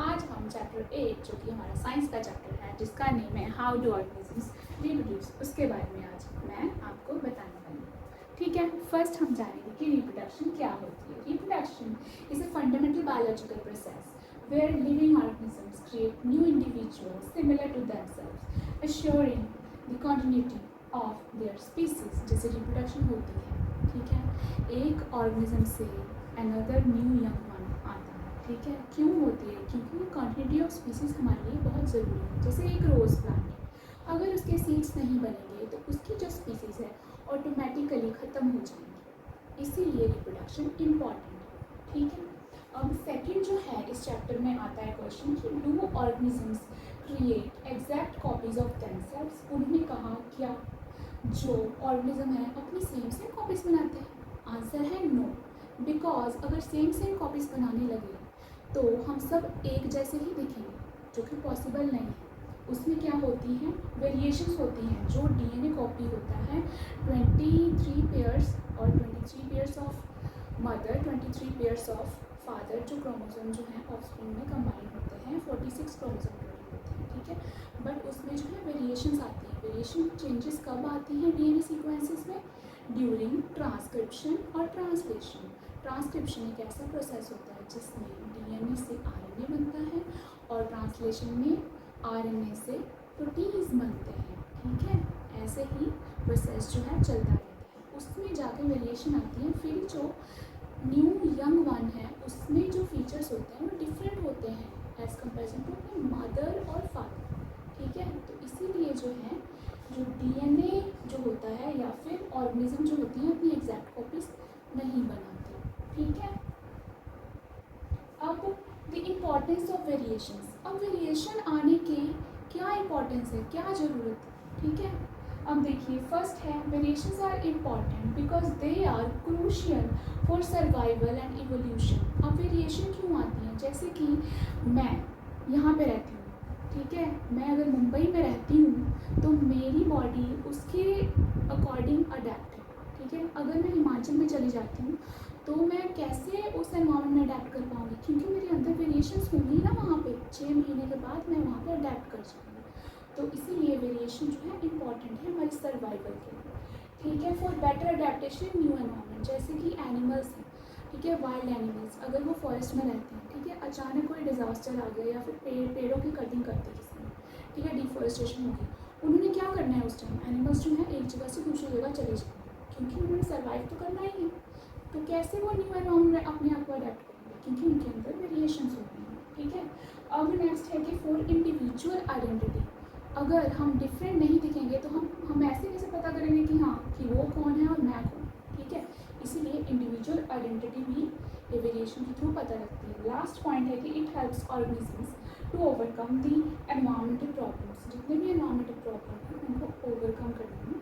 आज हम चैप्टर 8 जो कि हमारा साइंस का चैप्टर है जिसका नेम है हाउ डू ऑर्गेनिजम्स रिप्रोड्यूस, उसके बारे में आज मैं आपको बताने वाली हूँ। ठीक है, फर्स्ट हम जानेंगे कि रिप्रोडक्शन क्या होती है। Reproduction is a fundamental biological process where living organisms create new individuals similar to themselves, assuring the continuity of their species। जैसे रिप्रोडक्शन होती है, ठीक है, एक ऑर्गेनिज्म से अनदर न्यू यंग वन आता है। ठीक है, क्यों होती है? क्योंकि कंटिन्यूटी ऑफ स्पीसीज हमारे लिए बहुत ज़रूरी है। जैसे एक रोज़ प्लांट है, अगर उसके सीड्स नहीं बनेंगे तो उसकी जो स्पीसीज है ऑटोमेटिकली ख़त्म हो जाएंगी, इसीलिए रिप्रोडक्शन इम्पॉर्टेंट है। ठीक है, अब सेकंड जो है इस चैप्टर में आता है क्वेश्चन कि do organisms create exact copies of themselves. उन्होंने कहा क्या जो ऑर्गेनिज्म है अपनी सेम कॉपीज बनाते हैं? आंसर है नो, बिकॉज अगर सेम कॉपीज बनाने लगे तो हम सब एक जैसे ही दिखेंगे, जो कि पॉसिबल नहीं है। उसमें क्या होती हैं? वेरिएशंस होती हैं। जो डीएनए कॉपी होता है 23 पेयर्स और 23 pairs of mother, 23 pairs of father, जो क्रोमोसोम जो है ऑफस्प्रिंग में कंबाइन होते हैं 46 क्रोमोसोम टोटल होते हैं। ठीक है, बट उसमें जो है वेरिएशंस आती हैं। वेरिएशन चेंजेस कब आती हैं डीएनए सीक्वेंसेस में? ड्यूरिंग ट्रांसक्रिप्शन और ट्रांसलेशन। ट्रांसक्रिप्शन एक ऐसा प्रोसेस होता है जिसमें डीएनए से आरएनए बनता है और ट्रांसलेशन में आरएनए से प्रोटीन्स बनते हैं। ठीक है, ऐसे ही प्रोसेस जो है चलता रहता है, उसमें जाकर वेरिएशन आती है। फिर जो न्यू यंग वन है उसमें जो फीचर्स होते हैं वो डिफरेंट होते हैं एज़ कम्पेरिजन टू अपने मदर और फादर। ठीक है, तो इसीलिए जो है जो डीएनए जो होता है या फिर ऑर्गेनिज्म जो होती हैं अपनी एग्जैक्ट कॉपीज नहीं बनाते। ठीक है, अब द इम्पॉर्टेंस ऑफ वेरिएशंस। अब वेरिएशन आने के क्या इम्पोर्टेंस है, क्या ज़रूरत है? ठीक है, अब देखिए फर्स्ट है variations are important because they are crucial for survival and evolution. अब वेरिएशन क्यों आती हैं? जैसे कि मैं यहाँ पे रहती हूँ, ठीक है, मैं अगर मुंबई में रहती हूँ तो मेरी बॉडी उसके अकॉर्डिंग अडेप्ट है। ठीक है, अगर मैं हिमाचल में चली जाती हूँ तो मैं कैसे उस एनवायरनमेंट में अडेप्ट कर पाऊँगी? क्योंकि मेरे अंदर वेरिएशंस होंगी ना, वहाँ पे 6 महीने के बाद मैं वहाँ पे अडेप्ट कर जाऊँगी। तो इसीलिए वेरिएशन जो है इम्पॉर्टेंट है हमारे सर्वाइवल के लिए। ठीक है, for better adaptation new environment. जैसे कि एनिमल्स हैं, ठीक है, वाइल्ड एनिमल्स, अगर वो फॉरेस्ट में रहते हैं, ठीक है, अचानक कोई डिज़ास्टर आ गया या फिर पेड़ों की कटिंग करते किसी ने, ठीक है, डिफॉरेस्टेशन होगी, उन्होंने क्या करना है उस टाइम? एनिमल्स जो है एक जगह से दूसरी जगह चले जाएंगे, क्योंकि उन्होंने सर्वाइव तो करना ही है। तो कैसे वो न्यू एनवायरनमेंट अपने आप को अडेप्ट करेंगे? क्योंकि उनके अंदर वेरिएशंस होते हैं। ठीक है, अब नेक्स्ट है कि फॉर इंडिविजुअल आइडेंटिटी। अगर हम डिफरेंट नहीं दिखेंगे तो हम ऐसे कैसे पता करेंगे कि हाँ कि वो कौन है और मैं कौन? ठीक है, इसीलिए इंडिविजुअल आइडेंटिटी भी ये वेरिएशन के थ्रू पता लगती है। लास्ट पॉइंट है कि it helps organisms to overcome the environmental problems. जितने भी एनवायरमेंटल प्रॉब्लम हैं उनको ओवरकम करने में